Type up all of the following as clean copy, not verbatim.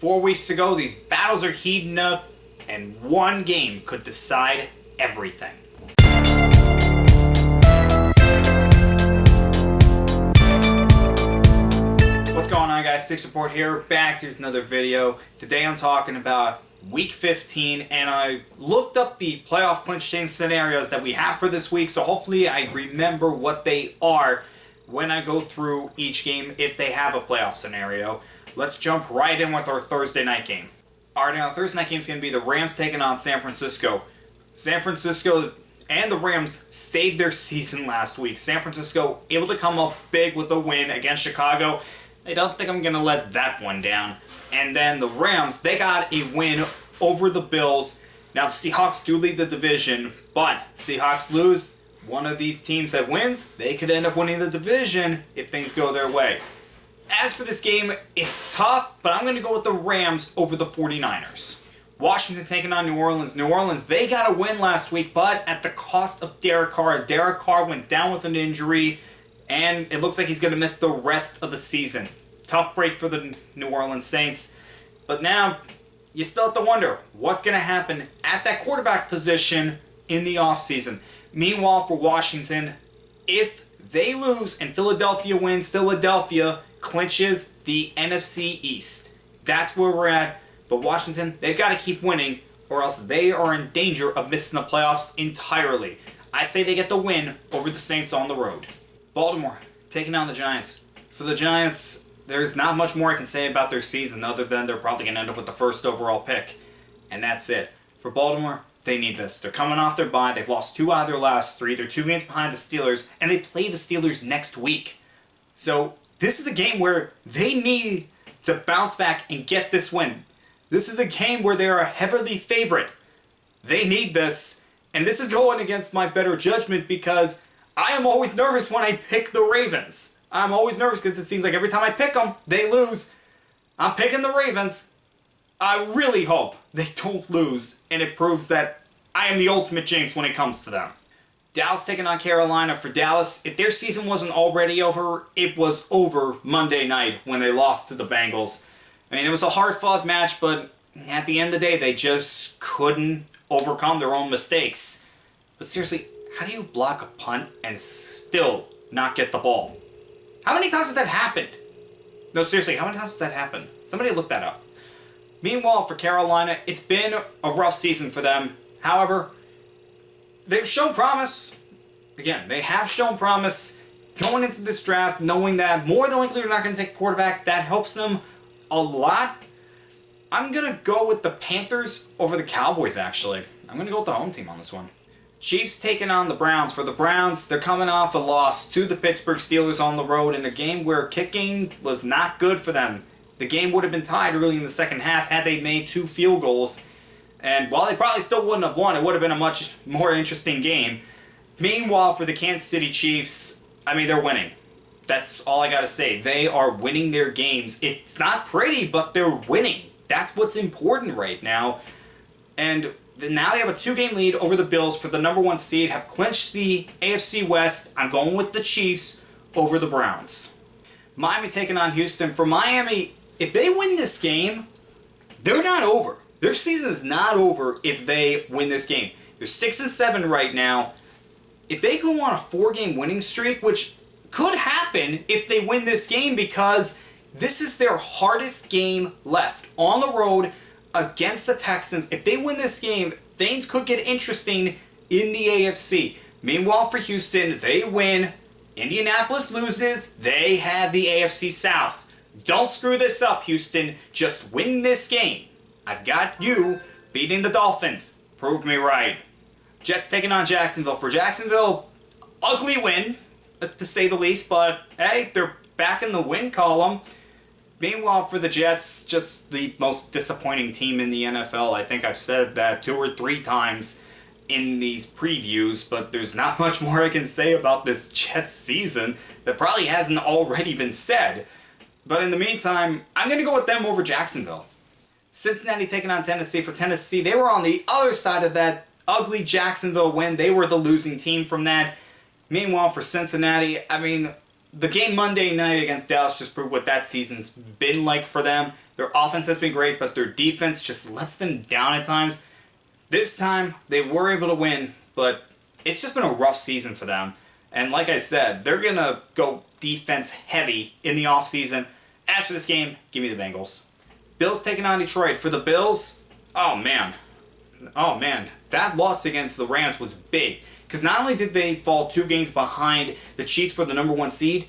4 weeks to go. These battles are heating up, and one game could decide everything. What's going on, guys? Six Support here, back to another video. Today I'm talking about Week 15, and I looked up the playoff clinch chain scenarios that we have for this week, so hopefully I remember what they are when I go through each game if they have a playoff scenario. Let's jump right in with our Thursday night game. Alright, now Thursday night game is going to be the Rams taking on San Francisco. San Francisco and the Rams saved their season last week. San Francisco able to come up big with a win against Chicago. I don't think I'm going to let that one down. And then the Rams, they got a win over the Bills. Now the Seahawks do lead the division, but Seahawks lose. One of these teams that wins, they could end up winning the division if things go their way. As for this game, it's tough, but I'm going to go with the Rams over the 49ers. Washington taking on New Orleans. New Orleans, they got a win last week, but at the cost of Derek Carr. Derek Carr went down with an injury, and it looks like he's going to miss the rest of the season. Tough break for the New Orleans Saints. But now, you still have to wonder what's going to happen at that quarterback position in the offseason. Meanwhile, for Washington, if they lose and Philadelphia wins, Philadelphia clinches the NFC East. That's where we're at. But Washington, they've got to keep winning, or else they are in danger of missing the playoffs entirely. I say they get the win over the Saints on the road. Baltimore taking on the Giants. For the Giants, there's not much more I can say about their season other than they're probably going to end up with the first overall pick. And that's it. For Baltimore, they need this. They're coming off their bye. They've lost 2 out of their last 3. They're 2 games behind the Steelers, and they play the Steelers next week. So this is a game where they need to bounce back and get this win. This is a game where they're a heavily favorite. They need this, and this is going against my better judgment because I am always nervous when I pick the Ravens. I'm always nervous because it seems like every time I pick them, they lose. I'm picking the Ravens. I really hope they don't lose, and it proves that I am the ultimate jinx when it comes to them. Dallas taking on Carolina. For Dallas, if their season wasn't already over, it was over Monday night when they lost to the Bengals. I mean, it was a hard-fought match, but at the end of the day, they just couldn't overcome their own mistakes. But seriously, how do you block a punt and still not get the ball? How many times has that happened? No, seriously, how many times has that happened? Somebody look that up. Meanwhile, for Carolina, it's been a rough season for them. However, they've shown promise. Again, they have shown promise going into this draft, knowing that more than likely they're not going to take a quarterback. That helps them a lot. I'm going to go with the Panthers over the Cowboys, actually. I'm going to go with the home team on this one. Chiefs taking on the Browns. For the Browns, they're coming off a loss to the Pittsburgh Steelers on the road in a game where kicking was not good for them. The game would have been tied early in the second half had they made 2 field goals. And while they probably still wouldn't have won, it would have been a much more interesting game. Meanwhile, for the Kansas City Chiefs, I mean, they're winning. That's all I got to say. They are winning their games. It's not pretty, but they're winning. That's what's important right now. And now they have a 2-game lead over the Bills for the number 1 seed, have clinched the AFC West. I'm going with the Chiefs over the Browns. Miami taking on Houston. For Miami, if they win this game, they're not over. Their season is not over if they win this game. They're 6-7 right now. If they go on a 4-game winning streak, which could happen if they win this game because this is their hardest game left on the road against the Texans. If they win this game, things could get interesting in the AFC. Meanwhile, for Houston, they win. Indianapolis loses. They have the AFC South. Don't screw this up, Houston. Just win this game. I've got you beating the Dolphins. Prove me right. Jets taking on Jacksonville. For Jacksonville, ugly win, to say the least, but hey, they're back in the win column. Meanwhile, for the Jets, just the most disappointing team in the NFL. I think I've said that 2 or 3 times in these previews, but there's not much more I can say about this Jets season that probably hasn't already been said. But in the meantime, I'm going to go with them over Jacksonville. Cincinnati taking on Tennessee. For Tennessee, they were on the other side of that ugly Jacksonville win. They were the losing team from that. Meanwhile, for Cincinnati, I mean, the game Monday night against Dallas just proved what that season's been like for them. Their offense has been great, but their defense just lets them down at times. This time, they were able to win, but it's just been a rough season for them. And like I said, they're going to go defense heavy in the offseason. As for this game, give me the Bengals. Bills taking on Detroit. For the Bills, oh man, that loss against the Rams was big. Because not only did they fall 2 games behind the Chiefs for the #1 seed,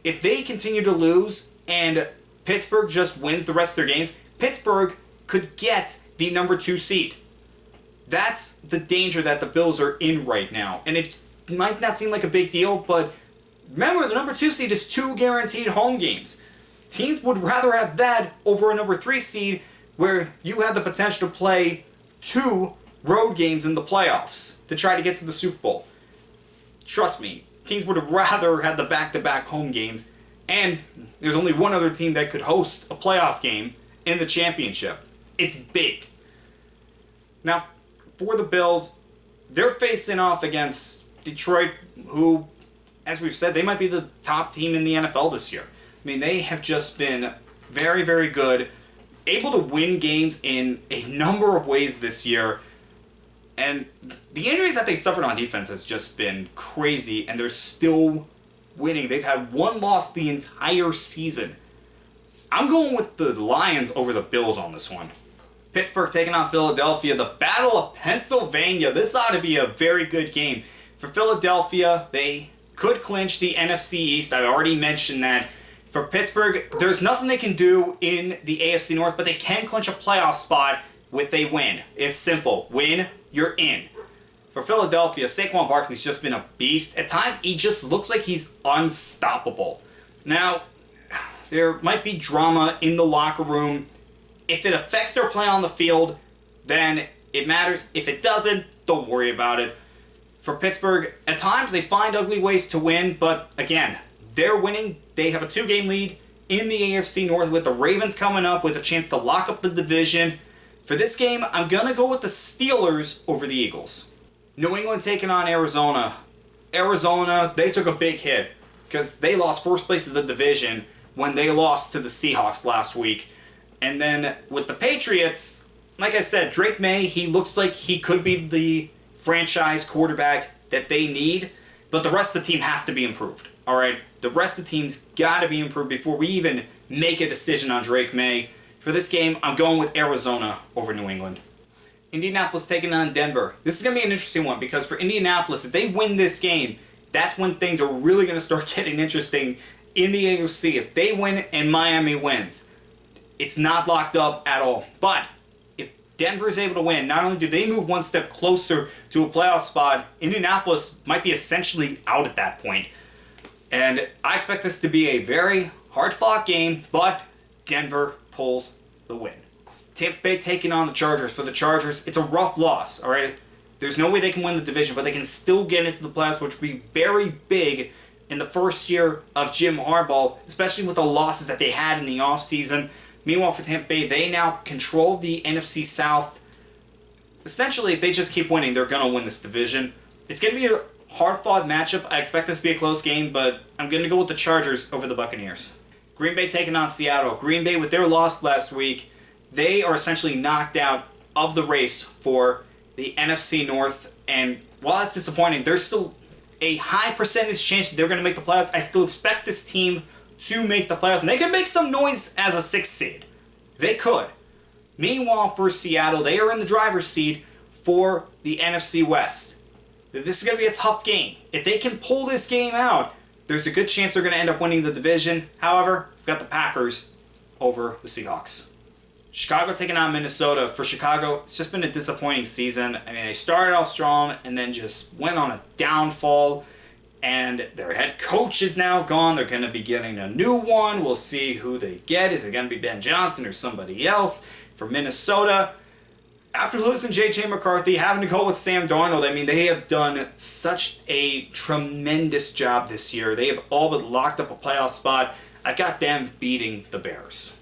if they continue to lose and Pittsburgh just wins the rest of their games, Pittsburgh could get the #2 seed. That's the danger that the Bills are in right now. And it might not seem like a big deal, but remember, the #2 seed is 2 guaranteed home games. Teams would rather have that over a #3 seed where you have the potential to play 2 road games in the playoffs to try to get to the Super Bowl. Trust me, teams would have rather had the back-to-back home games, and there's only one other team that could host a playoff game in the championship. It's big. Now, for the Bills, they're facing off against Detroit, who, as we've said, they might be the top team in the NFL this year. I mean, they have just been very, very good, able to win games in a number of ways this year. And the injuries that they suffered on defense has just been crazy, and they're still winning. They've had 1 loss the entire season. I'm going with the Lions over the Bills on this one. Pittsburgh taking on Philadelphia. The Battle of Pennsylvania. This ought to be a very good game. For Philadelphia, they could clinch the NFC East. I've already mentioned that. For Pittsburgh, there's nothing they can do in the AFC North, but they can clinch a playoff spot with a win. It's simple. Win, you're in. For Philadelphia, Saquon Barkley's just been a beast. At times, he just looks like he's unstoppable. Now, there might be drama in the locker room. If it affects their play on the field, then it matters. If it doesn't, don't worry about it. For Pittsburgh, at times they find ugly ways to win, but again, they're winning. They have a 2-game lead in the AFC North with the Ravens coming up with a chance to lock up the division. For this game, I'm going to go with the Steelers over the Eagles. New England taking on Arizona. Arizona, they took a big hit because they lost first place of the division when they lost to the Seahawks last week. And then with the Patriots, like I said, Drake May, he looks like he could be the franchise quarterback that they need, but the rest of the team has to be improved. All right, the rest of the team's got to be improved before we even make a decision on Drake May. For this game, I'm going with Arizona over New England. Indianapolis taking on Denver. This is going to be an interesting one because for Indianapolis, if they win this game, that's when things are really going to start getting interesting in the AFC. If they win and Miami wins, it's not locked up at all. But if Denver is able to win, not only do they move one step closer to a playoff spot, Indianapolis might be essentially out at that point. And I expect this to be a very hard-fought game, but Denver pulls the win. Tampa Bay taking on the Chargers. For the Chargers, it's a rough loss, all right? There's no way they can win the division, but they can still get into the playoffs, which would be very big in the first year of Jim Harbaugh, especially with the losses that they had in the offseason. Meanwhile, for Tampa Bay, they now control the NFC South. Essentially, if they just keep winning, they're going to win this division. It's going to be a hard-fought matchup. I expect this to be a close game, but I'm going to go with the Chargers over the Buccaneers. Green Bay taking on Seattle. Green Bay, with their loss last week, they are essentially knocked out of the race for the NFC North. And while that's disappointing, there's still a high percentage chance that they're going to make the playoffs. I still expect this team to make the playoffs. And they could make some noise as a 6th seed. They could. Meanwhile, for Seattle, they are in the driver's seat for the NFC West. This is going to be a tough game. If they can pull this game out, there's a good chance they're going to end up winning the division. However, we've got the Packers over the Seahawks. Chicago taking on Minnesota. For Chicago, it's just been a disappointing season. I mean, they started off strong and then just went on a downfall. And their head coach is now gone. They're going to be getting a new one. We'll see who they get. Is it going to be Ben Johnson or somebody else? For Minnesota, after losing J.J. McCarthy, having to go with Sam Darnold, I mean, they have done such a tremendous job this year. They have all but locked up a playoff spot. I've got them beating the Bears.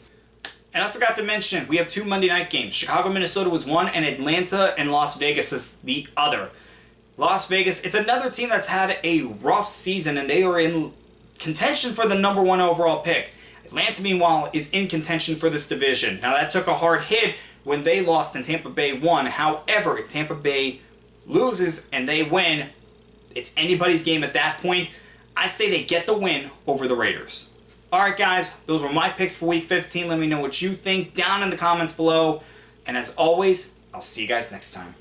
And I forgot to mention, we have 2 Monday night games. Chicago, Minnesota was one, and Atlanta and Las Vegas is the other. Las Vegas, it's another team that's had a rough season, and they are in contention for the number 1 overall pick. Atlanta, meanwhile, is in contention for this division. Now, that took a hard hit when they lost and Tampa Bay won. However, if Tampa Bay loses and they win, it's anybody's game at that point. I say they get the win over the Raiders. Alright guys, those were my picks for Week 15. Let me know what you think down in the comments below. And as always, I'll see you guys next time.